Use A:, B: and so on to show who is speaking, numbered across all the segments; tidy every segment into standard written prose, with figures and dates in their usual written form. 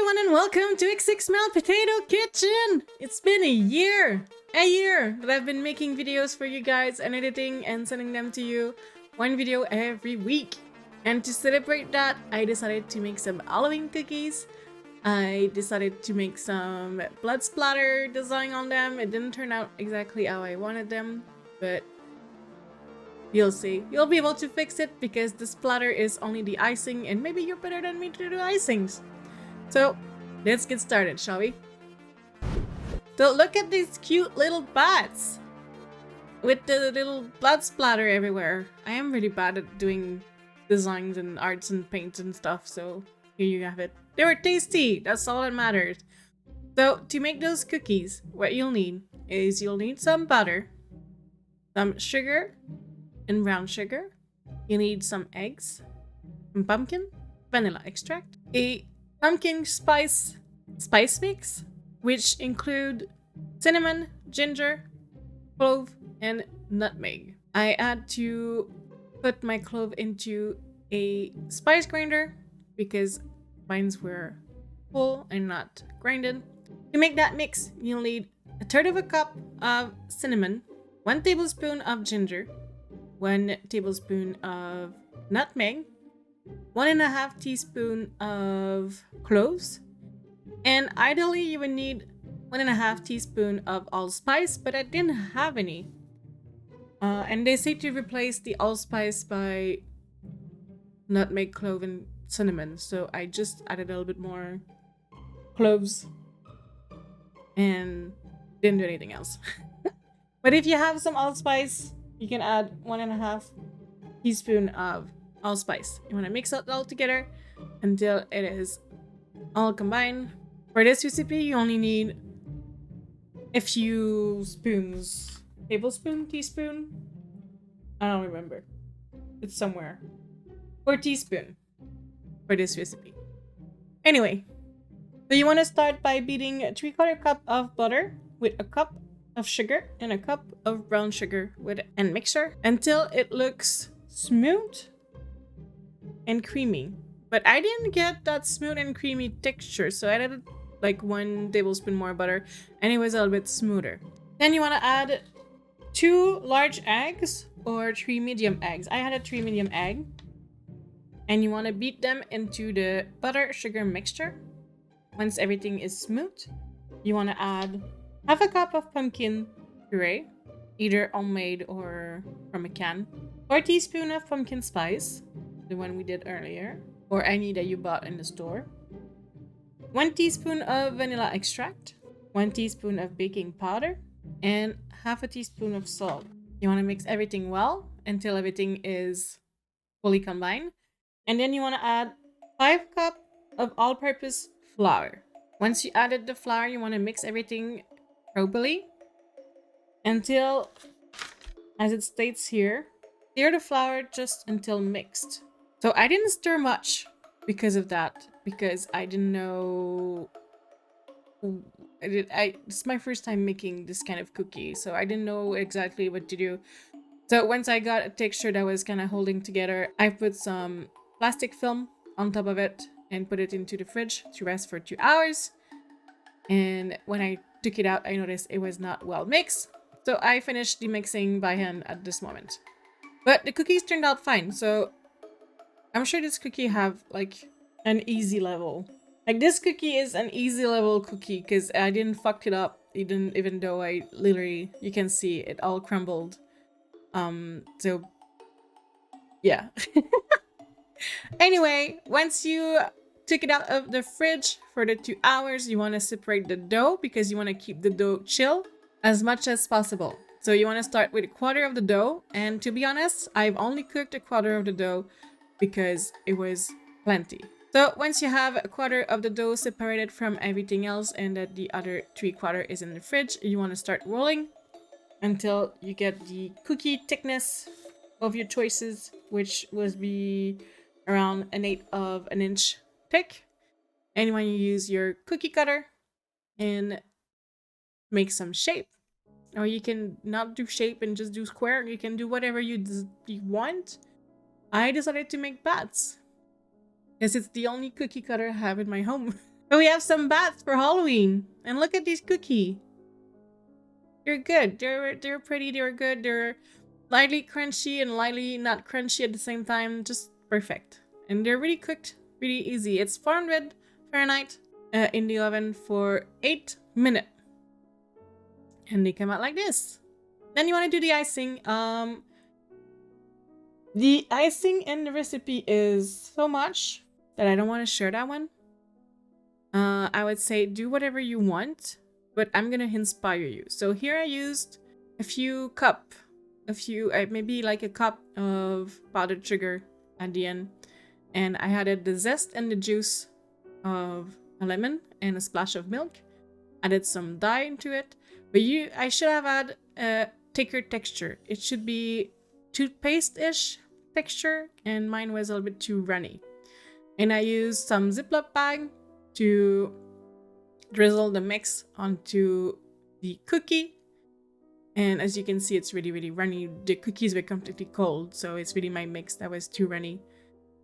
A: everyone and welcome to xxMelle Potato Kitchen! It's been a year that I've been making videos for you guys and editing and sending them to you, one video every week. And to celebrate that, I decided to make some Halloween cookies. I decided to make some blood splatter design on them. It didn't turn out exactly how I wanted them, but you'll see. You'll be able to fix it because the splatter is only the icing and maybe you're better than me to do icings. So let's get started, shall we? So look at these cute little bats with the little blood splatter everywhere. I am really bad at doing designs and arts and paints and stuff, so here you have it. They were tasty, that's all that matters. So to make those cookies, what you'll need is you'll need some butter, some sugar and brown sugar. You need some eggs, some pumpkin, vanilla extract, a pumpkin spice mix, which include cinnamon, ginger, clove, and nutmeg. I had to put my clove into a spice grinder because mines were full and not grinded. To make that mix, you'll need a third of a cup of cinnamon, 1 tablespoon of ginger, 1 tablespoon of nutmeg, 1.5 teaspoon of cloves, and ideally you would need 1.5 teaspoon of allspice, but I didn't have any. And they say to replace the allspice by nutmeg, clove, and cinnamon, so I just added a little bit more cloves and didn't do anything else. But if you have some allspice, you can add 1.5 teaspoon of allspice. You want to mix it all together until it is all combined. For this recipe, you only need a few spoons. Tablespoon? Teaspoon? I don't remember. It's somewhere. Or teaspoon for this recipe. Anyway, so you want to start by beating a 3/4 cup of butter with a cup of sugar and a cup of brown sugar with and mixer until it looks smooth and creamy. But I didn't get that smooth and creamy texture, so I added like 1 tablespoon more butter and it was a little bit smoother. Then you want to add 2 large eggs or 3 medium eggs. I had a 3 medium egg. And you want to beat them into the butter sugar mixture. Once everything is smooth, you want to add half a cup of pumpkin puree, either homemade or from a can, 4 teaspoons of pumpkin spice, the one we did earlier, or any that you bought in the store, 1 teaspoon of vanilla extract, 1 teaspoon of baking powder, and half a teaspoon of salt. You want to mix everything well until everything is fully combined. And then you want to add 5 cups of all-purpose flour. Once you added the flour, you want to mix everything properly until, as it states here, stir the flour just until mixed. So I didn't stir much because of that, because I didn't know. It's my first time making this kind of cookie, so I didn't know exactly what to do. So once I got a texture that was kind of holding together, I put some plastic film on top of it and put it into the fridge to rest for 2 hours. And when I took it out, I noticed it was not well mixed. So I finished the mixing by hand at this moment. But the cookies turned out fine. So I'm sure this cookie have like an easy level. Like this cookie is an easy level cookie because I didn't fuck it up. Even though I literally, you can see it all crumbled. So yeah. Anyway, once you took it out of the fridge for the 2 hours, you want to separate the dough because you want to keep the dough chill as much as possible. So you want to start with 1/4 of the dough, and to be honest, I've only cooked 1/4 of the dough because it was plenty. So once you have 1/4 of the dough separated from everything else and that the other 3/4 is in the fridge, you want to start rolling until you get the cookie thickness of your choices, which would be around 1/8 of an inch thick. And when you use your cookie cutter and make some shape, or you can not do shape and just do square, you can do whatever you want. I decided to make bats because it's the only cookie cutter I have in my home. But we have some bats for Halloween. And look at these cookie. They're good. They're pretty. They're good. They're lightly crunchy and lightly not crunchy at the same time. Just perfect. And they're really cooked. Really easy. It's 400 Fahrenheit in the oven for 8 minutes. And they come out like this. Then you want to do the icing. The icing in the recipe is so much that I don't want to share that one. I would say do whatever you want, but I'm gonna inspire you. So here I used maybe like a cup of powdered sugar at the end, and I added the zest and the juice of a lemon and a splash of milk. Added some dye into it, but I should have had a thicker texture. It should be toothpaste-ish texture, and mine was a little bit too runny. And I used some Ziploc bag to drizzle the mix onto the cookie. And as you can see, it's really, really runny. The cookies were completely cold, so it's really my mix that was too runny.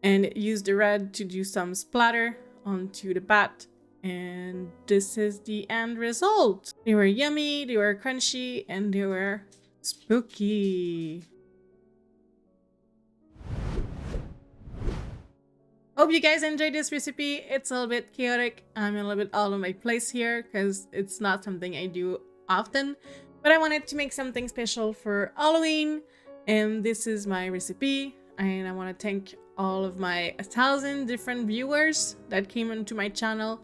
A: And used the red to do some splatter onto the bat. And this is the end result. They were yummy, they were crunchy, and they were spooky. Hope you guys enjoyed this recipe. It's a little bit chaotic. I'm a little bit all over my place here because it's not something I do often. But I wanted to make something special for Halloween. And this is my recipe. And I want to thank all of my 1,000 different viewers that came into my channel.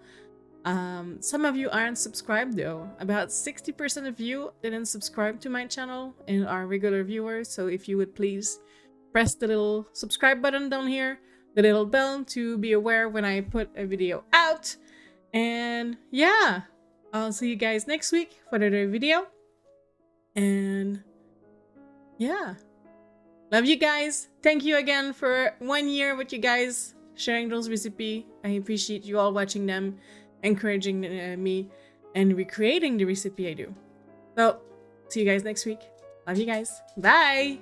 A: Some of you aren't subscribed though. About 60% of you didn't subscribe to my channel and are regular viewers. So if you would please press the little subscribe button down here, the little bell to be aware when I put a video out. And yeah, I'll see you guys next week for another video. And yeah, love you guys. Thank you again for 1 year with you guys sharing those recipes. I appreciate you all watching them, encouraging me, and recreating the recipe I do. So see you guys next week. Love you guys. Bye.